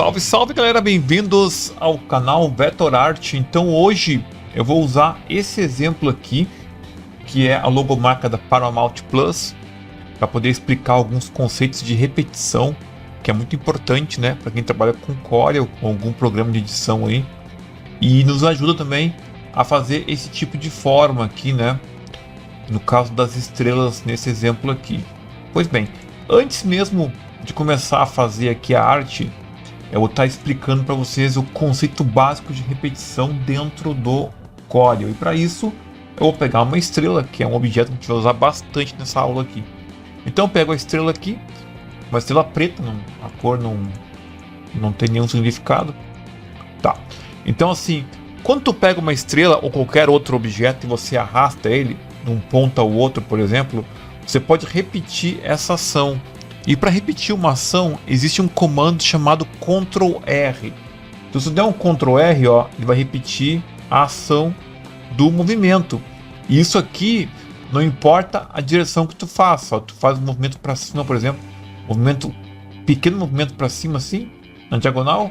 Salve, salve galera, bem-vindos ao canal VectorArt. Então hoje eu vou usar esse exemplo aqui, que é a logomarca da Paramount Plus, para poder explicar alguns conceitos de repetição, que é muito importante, né, para quem trabalha com Corel, com algum programa de edição aí, e nos ajuda também a fazer esse tipo de forma aqui, né, no caso das estrelas nesse exemplo aqui. Pois bem, antes mesmo de começar a fazer aqui a arte, eu vou estar explicando para vocês o conceito básico de repetição dentro do Corel. E para isso, eu vou pegar uma estrela, que é um objeto que a gente vai usar bastante nessa aula aqui. Então eu pego a estrela aqui, uma estrela preta, a cor não tem nenhum significado. Tá. Então assim, quando tu pega uma estrela ou qualquer outro objeto e você arrasta ele de um ponto ao outro, por exemplo, você pode repetir essa ação. E para repetir uma ação, existe um comando chamado Ctrl+R. Então, se eu der um Ctrl+R, ó, ele vai repetir a ação do movimento. E isso aqui não importa a direção que tu faça. Ó. Tu faz um movimento para cima, por exemplo, pequeno movimento para cima assim, na diagonal.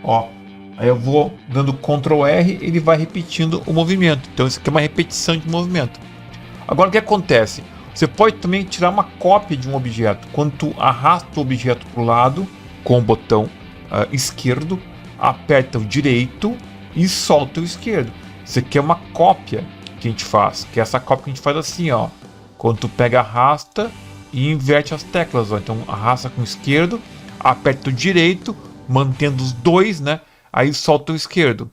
Ó. Aí eu vou dando Ctrl+R, ele vai repetindo o movimento. Então isso aqui é uma repetição de movimento. Agora o que acontece? Você pode também tirar uma cópia de um objeto. Quando tu arrasta o objeto para o lado com o botão esquerdo, aperta o direito e solta o esquerdo. Isso aqui é uma cópia que a gente faz, que é essa cópia que a gente faz assim, ó. Quando tu pega, arrasta e inverte as teclas, ó. Então arrasta com o esquerdo, aperta o direito, mantendo os dois, né? Aí solta o esquerdo.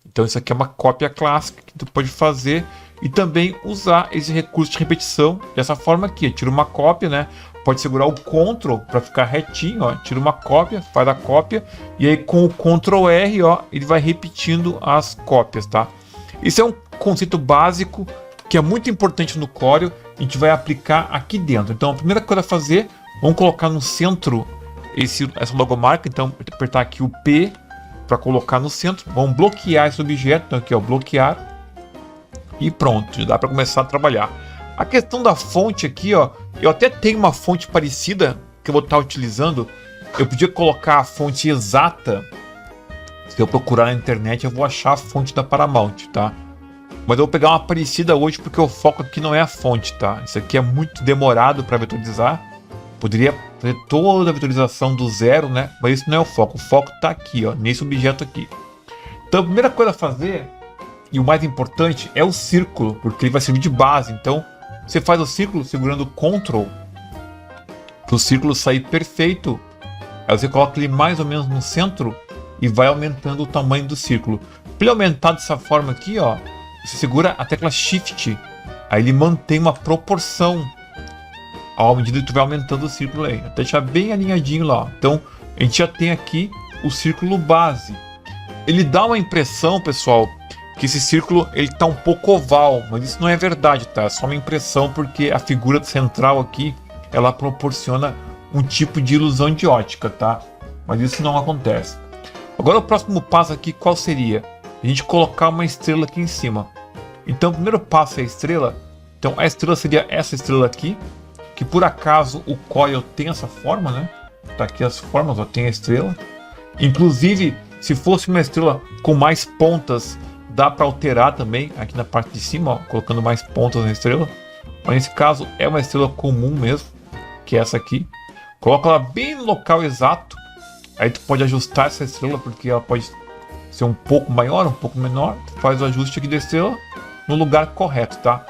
Então isso aqui é uma cópia clássica que tu pode fazer e também usar esse recurso de repetição dessa forma aqui. Tira uma cópia, né? Pode segurar o Ctrl para ficar retinho, ó. Tira uma cópia, faz a cópia e aí com o Ctrl+R, ó, ele vai repetindo as cópias, tá? Esse é um conceito básico que é muito importante no Corel. A gente vai aplicar aqui dentro. Então a primeira coisa a fazer, vamos colocar no centro essa logomarca. Então apertar aqui o P para colocar no centro. Vamos bloquear esse objeto. Então aqui, ó, bloquear. E pronto, já dá para começar a trabalhar. A questão da fonte aqui, ó, eu até tenho uma fonte parecida que eu vou estar utilizando. Eu podia colocar a fonte exata. Se eu procurar na internet, eu vou achar a fonte da Paramount, tá? Mas eu vou pegar uma parecida hoje porque o foco aqui não é a fonte, tá? Isso aqui é muito demorado para vetorizar. Poderia fazer toda a vetorização do zero, né? Mas isso não é o foco. O foco está aqui, ó, nesse objeto aqui. Então a primeira coisa a fazer, e o mais importante, é o círculo, porque ele vai servir de base. Então você faz o círculo segurando o Ctrl para o círculo sair perfeito. Aí você coloca ele mais ou menos no centro e vai aumentando o tamanho do círculo. Para ele aumentar dessa forma aqui, ó, você segura a tecla Shift, aí ele mantém uma proporção à medida que tu vai aumentando o círculo aí, até deixar bem alinhadinho lá, ó. Então a gente já tem aqui o círculo base. Ele dá uma impressão, pessoal, que esse círculo ele tá um pouco oval, mas isso não é verdade, tá? É só uma impressão porque a figura central aqui ela proporciona um tipo de ilusão de ótica, tá? Mas isso não acontece. Agora o próximo passo aqui qual seria? A gente colocar uma estrela aqui em cima. Então o primeiro passo é a estrela. Então a estrela seria essa estrela aqui, que por acaso o Corel tem essa forma, né? Tá aqui as formas, ó, tem a estrela. Inclusive, se fosse uma estrela com mais pontas, dá para alterar também aqui na parte de cima, ó, colocando mais pontas na estrela. Mas nesse caso é uma estrela comum mesmo, que é essa aqui. Coloca ela bem no local exato. Aí tu pode ajustar essa estrela, porque ela pode ser um pouco maior, um pouco menor. Tu faz o ajuste aqui da estrela no lugar correto, tá?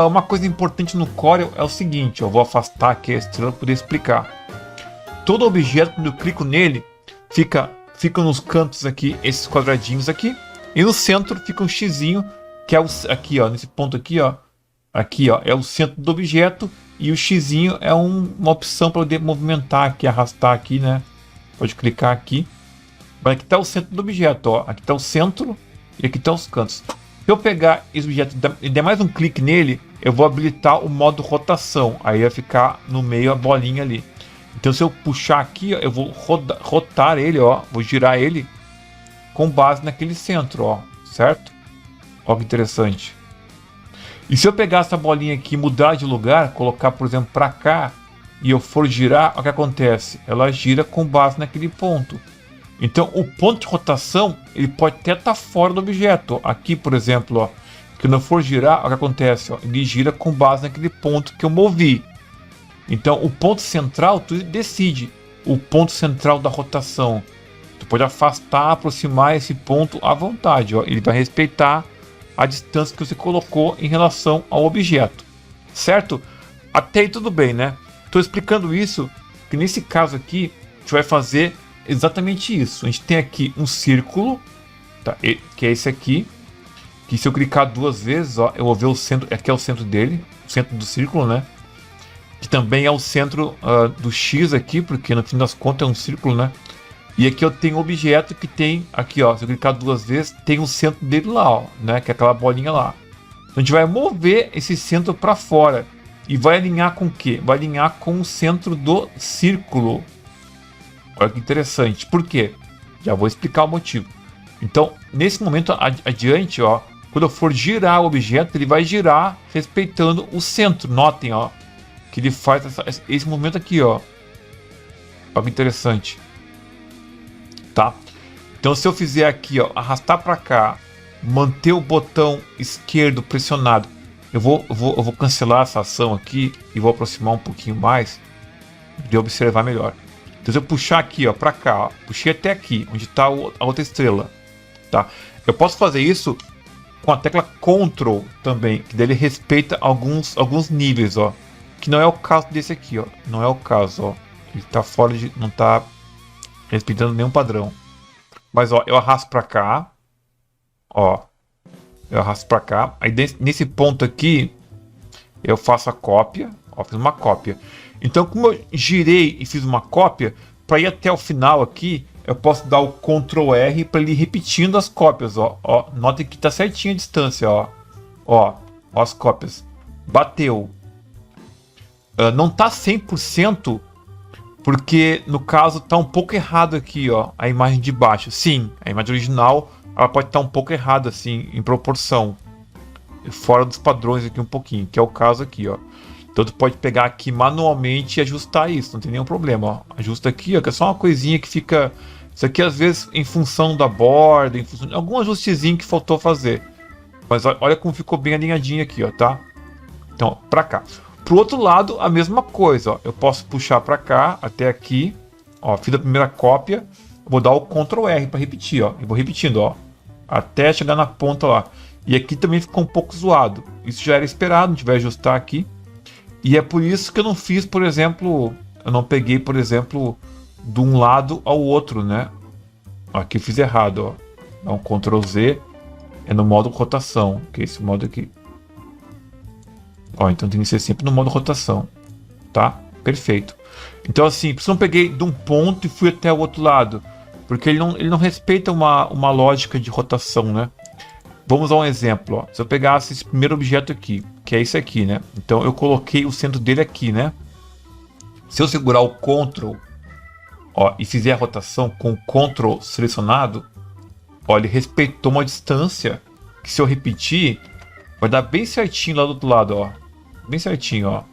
Uma coisa importante no Corel é o seguinte, eu vou afastar aqui a estrela para poder explicar. Todo objeto, quando eu clico nele, fica nos cantos aqui, esses quadradinhos aqui. E no centro fica um xizinho, que é aqui, ó, nesse ponto aqui, ó. Aqui, ó, é o centro do objeto. E o xizinho é uma opção para poder movimentar aqui, arrastar aqui, né? Pode clicar aqui. Mas aqui está o centro do objeto, ó. Aqui está o centro e aqui está os cantos. Se eu pegar esse objeto e der mais um clique nele, eu vou habilitar o modo rotação. Aí vai ficar no meio a bolinha ali. Então se eu puxar aqui, ó, eu vou rotar ele, ó. Vou girar ele com base naquele centro, ó. Certo? Ó que interessante. E se eu pegar essa bolinha aqui e mudar de lugar, colocar, por exemplo, para cá, e eu for girar, o que acontece? Ela gira com base naquele ponto. Então o ponto de rotação ele pode até estar fora do objeto. Aqui, por exemplo, ó, quando eu for girar, o que acontece? Ó, ele gira com base naquele ponto que eu movi. Então o ponto central, tu decide o ponto central da rotação. Tu pode afastar, aproximar esse ponto à vontade. Ó. Ele vai respeitar a distância que você colocou em relação ao objeto. Certo? Até aí tudo bem, né? Estou explicando isso, que nesse caso aqui, a gente vai fazer exatamente isso. A gente tem aqui um círculo, tá? Que é esse aqui. Que se eu clicar duas vezes, ó, eu vou ver o centro. Aqui é o centro dele, o centro do círculo, né? Que também é o centro do X aqui, porque no fim das contas é um círculo, né? E aqui eu tenho um objeto que tem, aqui ó, se eu clicar duas vezes, tem o centro dele lá, ó, né? Que é aquela bolinha lá. Então a gente vai mover esse centro para fora. E vai alinhar com o quê? Vai alinhar com o centro do círculo. Olha que interessante. Por quê? Já vou explicar o motivo. Então, nesse momento adiante, ó, quando eu for girar o objeto, ele vai girar respeitando o centro. Notem, ó, que ele faz esse movimento aqui, ó. Olha que interessante. Tá? Então, se eu fizer aqui, ó, arrastar para cá, manter o botão esquerdo pressionado, eu vou cancelar essa ação aqui e vou aproximar um pouquinho mais de observar melhor. Então, se eu puxar aqui, ó, para cá, ó, puxei até aqui, onde está a outra estrela, tá? Eu posso fazer isso com a tecla Ctrl também, que daí ele respeita alguns níveis, ó, que não é o caso desse aqui, ó, não é o caso, ó, ele está fora de, não está respeitando nenhum padrão. Mas ó, eu arrasto para cá, ó, eu arrasto para cá, aí nesse ponto aqui eu faço a cópia, ó, fiz uma cópia. Então, como eu girei e fiz uma cópia, para ir até o final aqui, eu posso dar o Ctrl R para ele ir repetindo as cópias, ó, ó. Notem que tá certinho a distância, ó, ó, ó as cópias. Bateu. Não tá 100%, porque no caso tá um pouco errado aqui, ó, a imagem de baixo. Sim, a imagem original ela pode estar um pouco errada assim em proporção, fora dos padrões aqui um pouquinho, que é o caso aqui, ó. Então tu pode pegar aqui manualmente e ajustar isso, não tem nenhum problema, ó. Ajusta aqui, ó, que é só uma coisinha que fica, isso aqui às vezes em função da borda, em função de algum ajustezinho que faltou fazer. Mas olha como ficou bem alinhadinho aqui, ó, tá? Então, para cá. Pro outro lado, a mesma coisa, ó. Eu posso puxar para cá, até aqui, ó, fiz a primeira cópia, vou dar o Ctrl R para repetir, ó, e vou repetindo, ó, até chegar na ponta lá. E aqui também ficou um pouco zoado. Isso já era esperado, a gente vai ajustar aqui. E é por isso que eu não fiz, por exemplo, eu não peguei, por exemplo, de um lado ao outro, né? Aqui eu fiz errado, ó. Dá um Ctrl Z, é no modo rotação, que é esse modo aqui. Ó, então tem que ser sempre no modo rotação, tá? Perfeito. Então assim, por isso eu não peguei de um ponto e fui até o outro lado, porque ele não respeita uma lógica de rotação, né? Vamos a um exemplo, ó. Se eu pegasse esse primeiro objeto aqui, que é esse aqui, né? Então eu coloquei o centro dele aqui, né? Se eu segurar o Ctrl, ó, e fizer a rotação com o Ctrl selecionado, ó, ele respeitou uma distância que se eu repetir, vai dar bem certinho lá do outro lado, ó. Bem certinho, ó.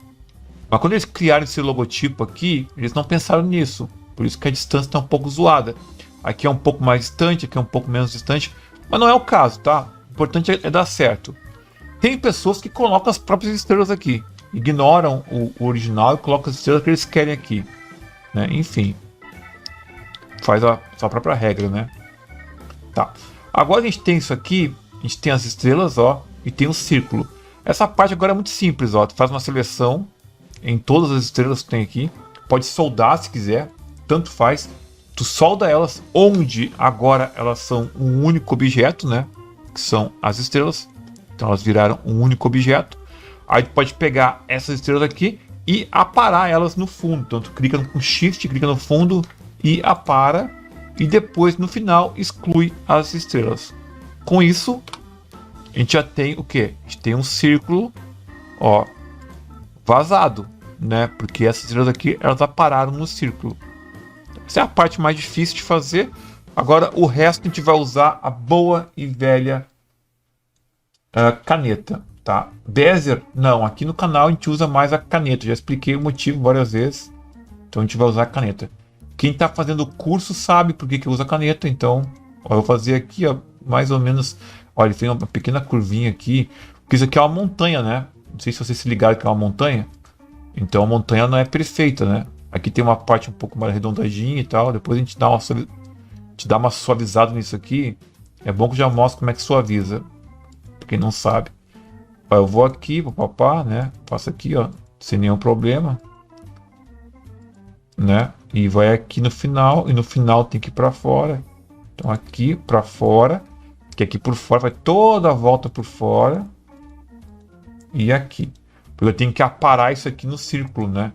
Mas quando eles criaram esse logotipo aqui, eles não pensaram nisso. Por isso que a distância está um pouco zoada. Aqui é um pouco mais distante, aqui é um pouco menos distante. Mas não é o caso, tá? O importante é dar certo. Tem pessoas que colocam as próprias estrelas aqui. Ignoram o original e colocam as estrelas que eles querem aqui, né? Enfim. Faz a sua própria regra, né? Tá. Agora a gente tem isso aqui. A gente tem as estrelas, ó. E tem um círculo. Essa parte agora é muito simples, ó. Tu faz uma seleção em todas as estrelas que tem aqui. Pode soldar se quiser. Tanto faz. Tu solda elas onde agora elas são um único objeto, né? Que são as estrelas. Então elas viraram um único objeto. Aí tu pode pegar essas estrelas aqui e aparar elas no fundo. Então tu clica com Shift, clica no fundo e apara. E depois no final exclui as estrelas. Com isso, a gente já tem o que? A gente tem um círculo, ó, vazado, né? Porque essas estrelas aqui elas apararam no círculo. Essa é a parte mais difícil de fazer. Agora o resto a gente vai usar a boa e velha caneta, tá? Bezier, não. Aqui no canal a gente usa mais a caneta. Já expliquei o motivo várias vezes. Então a gente vai usar a caneta. Quem está fazendo o curso sabe por que usa caneta, então ó, eu vou fazer aqui, ó, mais ou menos. Olha, ele tem uma pequena curvinha aqui, porque isso aqui é uma montanha, né? Não sei se vocês se ligaram que é uma montanha. Então a montanha não é perfeita, né? Aqui tem uma parte um pouco mais arredondadinha e tal. Depois a gente dá uma suavizada nisso aqui. É bom que eu já mostro como é que suaviza. Pra quem não sabe. Ó, eu vou aqui, vou papar, né? Faço aqui, ó, sem nenhum problema, né? E vai aqui no final, e no final tem que ir para fora. Então aqui para fora, que aqui por fora vai toda a volta por fora. E aqui, porque eu tenho que aparar isso aqui no círculo, né?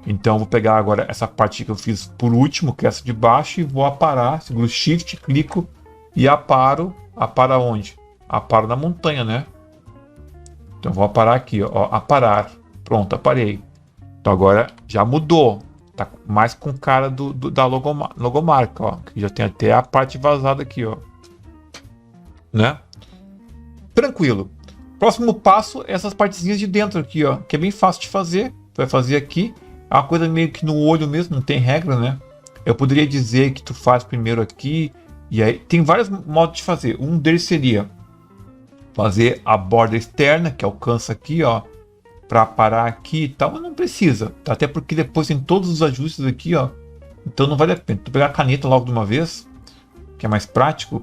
Então eu vou pegar agora essa parte que eu fiz por último, que é essa de baixo, e vou aparar, seguro Shift, clico e aparo. Apara onde? Aparo na montanha, né? Então vou aparar aqui, ó, aparar. Pronto, aparei. Então agora já mudou. Tá mais com cara da logomarca, ó. Que já tem até a parte vazada aqui, ó. Né? Tranquilo. Próximo passo é essas partezinhas de dentro aqui, ó. Que é bem fácil de fazer. Tu vai fazer aqui. É uma coisa meio que no olho mesmo, não tem regra, né? Eu poderia dizer que tu faz primeiro aqui. E aí tem vários modos de fazer. Um deles seria fazer a borda externa, que alcança aqui, ó, para parar aqui e tal, mas não precisa, tá? Até porque depois tem todos os ajustes aqui, ó, então não vale a pena. Tu pegar a caneta logo de uma vez, que é mais prático.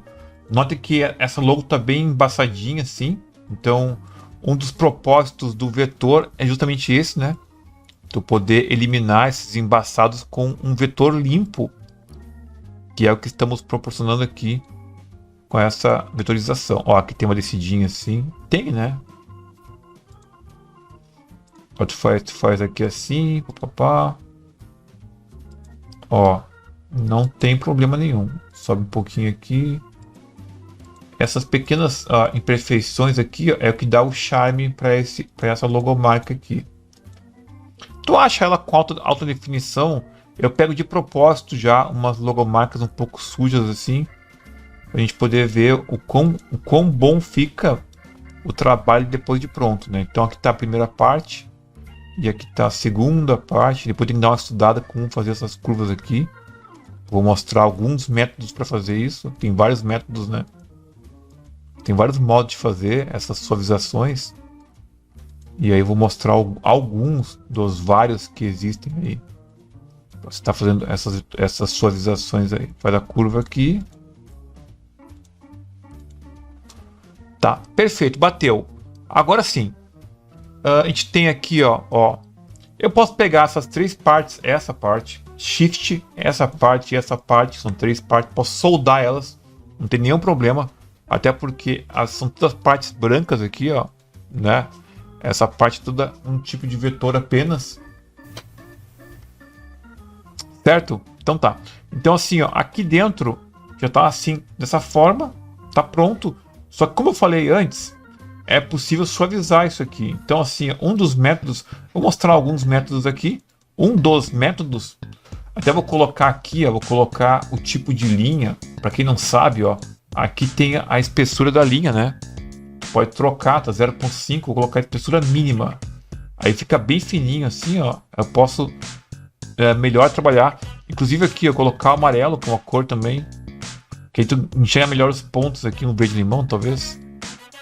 Note que essa logo tá bem embaçadinha assim, então um dos propósitos do vetor é justamente esse, né? Tu poder eliminar esses embaçados com um vetor limpo, que é o que estamos proporcionando aqui com essa vetorização. Ó, aqui tem uma descidinha assim. Tem, né? Ó, tu faz aqui assim. Papapá. Ó, não tem problema nenhum. Sobe um pouquinho aqui. Essas pequenas imperfeições aqui, ó, é o que dá o charme para essa logomarca aqui. Tu acha ela com alta definição? Eu pego de propósito já umas logomarcas um pouco sujas assim, para a gente poder ver o quão bom fica o trabalho depois de pronto, né? Então aqui está a primeira parte e aqui está a segunda parte. Depois tem que dar uma estudada como fazer essas curvas aqui. Vou mostrar alguns métodos para fazer isso. Tem vários métodos, né? Tem vários modos de fazer essas suavizações. E aí vou mostrar alguns dos vários que existem aí. Você está fazendo essas suavizações aí. Faz a curva aqui. Tá, perfeito, bateu. Agora sim, a gente tem aqui, ó. Eu posso pegar essas três partes, essa parte, Shift, essa parte e essa parte, são três partes, posso soldar elas, não tem nenhum problema, até porque são todas partes brancas aqui, ó, né? Essa parte toda um tipo de vetor apenas, certo? Então tá. Então assim, ó, aqui dentro já tá assim, dessa forma, tá pronto. Só que como eu falei antes, é possível suavizar isso aqui. Então assim, um dos métodos, vou mostrar alguns métodos aqui. Um dos métodos, até vou colocar aqui, ó, vou colocar o tipo de linha. Para quem não sabe, ó, aqui tem a espessura da linha, né? Pode trocar, tá 0.5, vou colocar a espessura mínima. Aí fica bem fininho assim, ó. Eu posso melhor trabalhar. Inclusive aqui, eu colocar o amarelo com a cor também. Que aí tu enxerga melhor os pontos aqui no verde limão, talvez.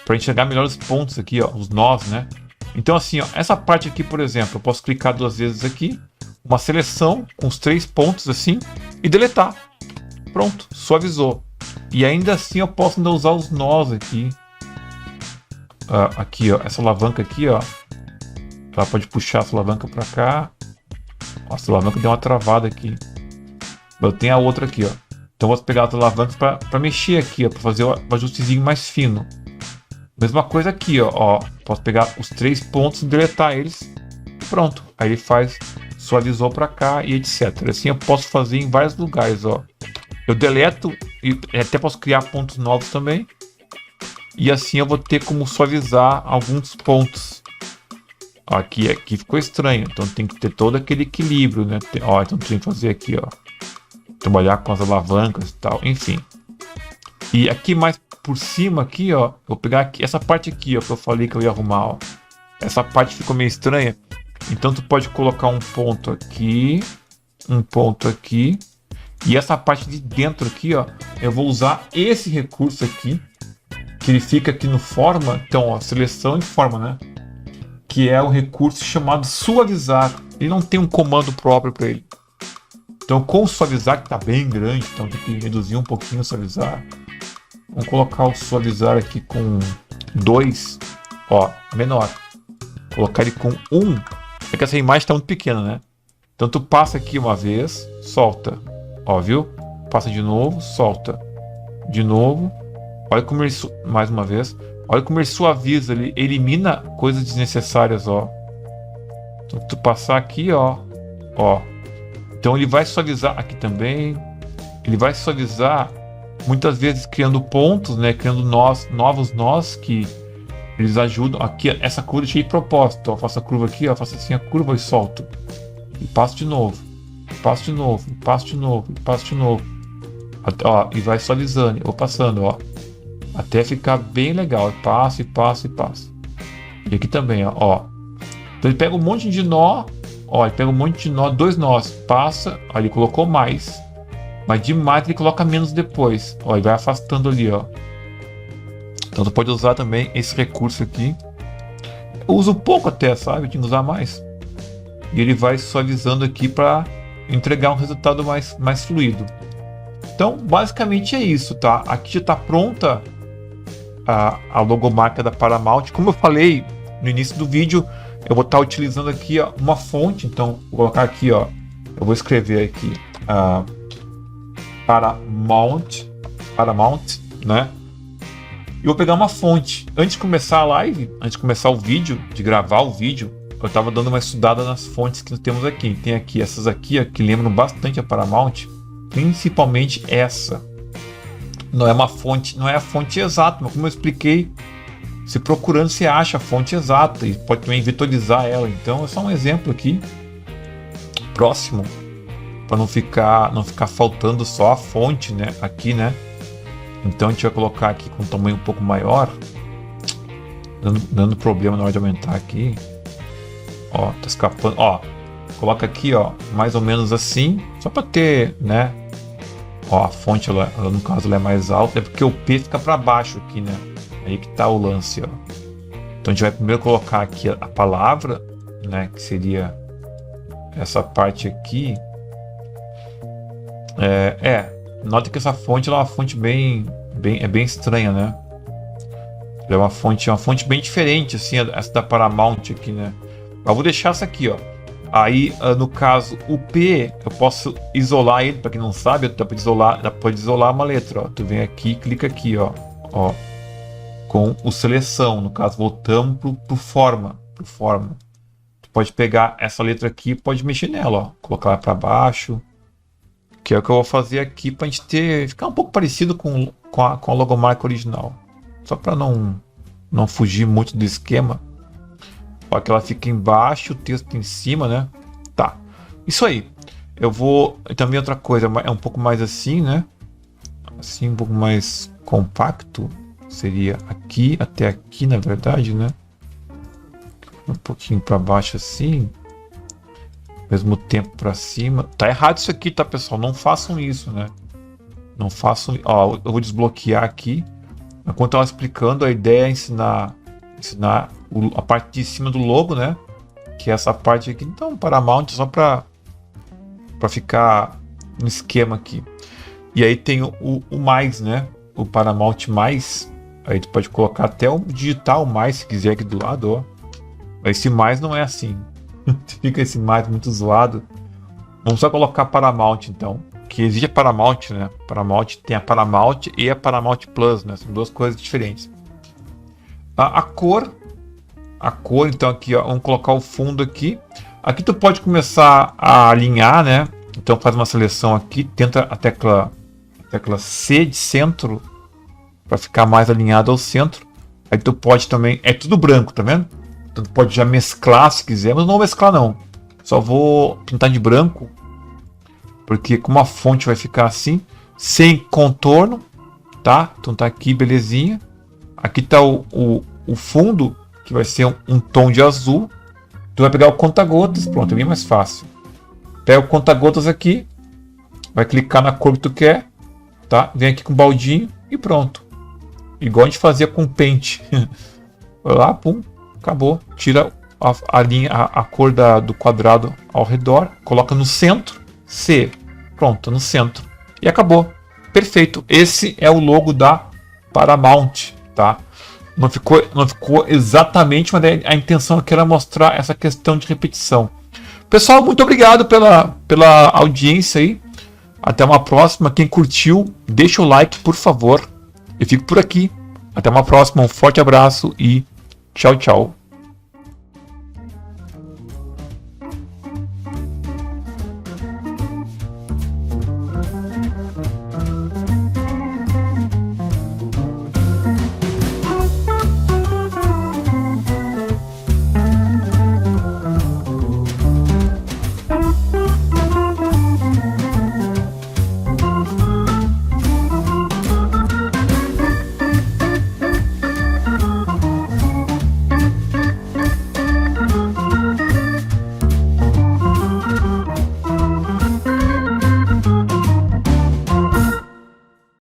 Para enxergar melhor os pontos aqui, ó, os nós, né? Então assim, ó, essa parte aqui, por exemplo, eu posso clicar duas vezes aqui, uma seleção com os três pontos assim e deletar. Pronto, suavizou. E ainda assim eu posso ainda usar os nós aqui. Aqui, ó, essa alavanca aqui, ó. Ela pode puxar essa alavanca para cá. Nossa, a alavanca deu uma travada aqui. Eu tenho a outra aqui, ó. Então eu vou pegar as alavancas para mexer aqui, ó, para fazer um ajustezinho mais fino. Mesma coisa aqui, ó. Posso pegar os três pontos e deletar eles. E pronto. Aí ele faz, suavizou para cá e etc. Assim eu posso fazer em vários lugares, ó. Eu deleto e até posso criar pontos novos também. E assim eu vou ter como suavizar alguns pontos. Aqui ficou estranho. Então tem que ter todo aquele equilíbrio, né? Então tem que fazer aqui, ó. Trabalhar com as alavancas e tal, enfim. E aqui mais por cima aqui, ó, eu vou pegar aqui, essa parte aqui, ó, que eu falei que eu ia arrumar, ó. Essa parte ficou meio estranha. Então tu pode colocar um ponto aqui, um ponto aqui. E essa parte de dentro aqui, ó, eu vou usar esse recurso aqui, que ele fica aqui no forma. Então, ó, seleção e forma, né? Que é o recurso chamado suavizar. Ele não tem um comando próprio para ele. Então, com o suavizar, que está bem grande, então tem que reduzir um pouquinho o suavizar. Vamos colocar o suavizar aqui com 2, ó, menor. Colocar ele com 1, é que essa imagem está muito pequena, né? Então tu passa aqui uma vez, solta, ó, viu? Passa de novo, solta, de novo. Olha como ele, mais uma vez, olha como ele suaviza, ele elimina coisas desnecessárias, ó. Então tu passar aqui, ó, ó. Então ele vai suavizar aqui também. Ele vai suavizar muitas vezes criando pontos, né? Criando nós, novos nós que eles ajudam. Aqui, essa curva eu deixei de propósito. Ó, faço a curva aqui, ó, faço assim a curva e solto. E passo de novo. Passo de novo. Passo de novo. Passo de novo. Ó, e vai suavizando. Vou passando, ó. Até ficar bem legal. Passo e passo e passo. E aqui também, ó. Então ele pega um monte de nó. Ó, ele pega um monte de nó, 2 nós. Passa. Ó, ele colocou mais. Mas demais ele coloca menos depois. Ó, e vai afastando ali, ó. Então tu pode usar também esse recurso aqui. Eu uso pouco até, sabe? Eu tinha que usar mais. E ele vai suavizando aqui para entregar um resultado mais fluido. Então, basicamente é isso, tá? Aqui já está pronta a logomarca da Paramount. Como eu falei no início do vídeo, eu vou estar utilizando aqui, ó, uma fonte. Então, vou colocar aqui, ó. Eu vou escrever aqui Paramount, né? E vou pegar uma fonte. Antes de começar a live, antes de começar o vídeo, de gravar o vídeo, eu estava dando uma estudada nas fontes que nós temos aqui. Tem aqui essas aqui, ó, que lembram bastante a Paramount, principalmente essa. Não é uma fonte, não é a fonte exata, mas como eu expliquei, se procurando você acha a fonte exata e pode também vetorizar ela. Então é só um exemplo aqui próximo, para não ficar faltando só a fonte, né? Aqui, né? Então a gente vai colocar aqui com um tamanho um pouco maior, dando problema na hora de aumentar aqui. Ó, tá escapando. Ó, coloca aqui, ó, mais ou menos assim, só para ter, né? Ó, a fonte, ela, no caso, ela é mais alta, é porque o P fica para baixo aqui, né? Aí que tá o lance, ó. Então a gente vai primeiro colocar aqui a palavra, né? Que seria essa parte aqui. Nota que essa fonte ela é uma fonte bem estranha, né? Ela é uma fonte bem diferente, assim, essa da Paramount aqui, né? Eu vou deixar essa aqui, ó. Aí, no caso, o P, eu posso isolar ele, para quem não sabe, dá pode isolar uma letra, ó. Tu vem aqui, clica aqui, ó, com o seleção, no caso, voltamos pro forma, Tu pode pegar essa letra aqui, pode mexer nela, ó, colocar ela para baixo, que é o que eu vou fazer aqui para a gente ficar um pouco parecido com a logomarca original, só para não fugir muito do esquema. Ó, que ela fica embaixo, o texto em cima, né? Tá. Isso aí. Eu vou... Também outra coisa, é um pouco mais assim, né? Assim, um pouco mais compacto. Seria aqui, até aqui, na verdade, né? Um pouquinho para baixo assim. Ao mesmo tempo para cima. Tá errado isso aqui, tá, pessoal? Não façam isso, né? Não façam... Ó, eu vou desbloquear aqui. Enquanto ela explicando, a ideia é ensinar a parte de cima do logo, né? Que é essa parte aqui. Então, Paramount só para ficar no esquema aqui. E aí tem o mais, né? O Paramount mais. Aí tu pode colocar até o digital mais, se quiser, aqui do lado, ó. Esse mais não é assim. Fica esse mais muito zoado. Vamos só colocar Paramount, então. Que existe a Paramount, né? Paramount tem a Paramount e a Paramount Plus, né? São duas coisas diferentes. A cor, então aqui, ó, vamos colocar o fundo aqui. Aqui tu pode começar a alinhar, né? Então faz uma seleção aqui, tenta a tecla C de centro para ficar mais alinhado ao centro. Aí tu pode também, é tudo branco, tá vendo? Então tu pode já mesclar se quiser, mas não vou mesclar não. Só vou pintar de branco, porque como a fonte vai ficar assim, sem contorno, tá? Então tá aqui, belezinha. Aqui está o fundo, que vai ser um tom de azul. Tu vai pegar o conta-gotas, pronto, é bem mais fácil. Pega o conta-gotas aqui, vai clicar na cor que tu quer, tá? Vem aqui com o baldinho e pronto. Igual a gente fazia com o Paint. Vai lá, pum, acabou. Tira a linha, a cor do quadrado ao redor, coloca no centro, C, pronto, no centro. E acabou. Perfeito. Esse é o logo da Paramount, tá? Não ficou exatamente, mas a intenção aqui era mostrar essa questão de repetição. Pessoal, muito obrigado pela audiência aí. Até uma próxima. Quem curtiu, deixa o like, por favor. Eu fico por aqui. Até uma próxima. Um forte abraço e tchau, tchau.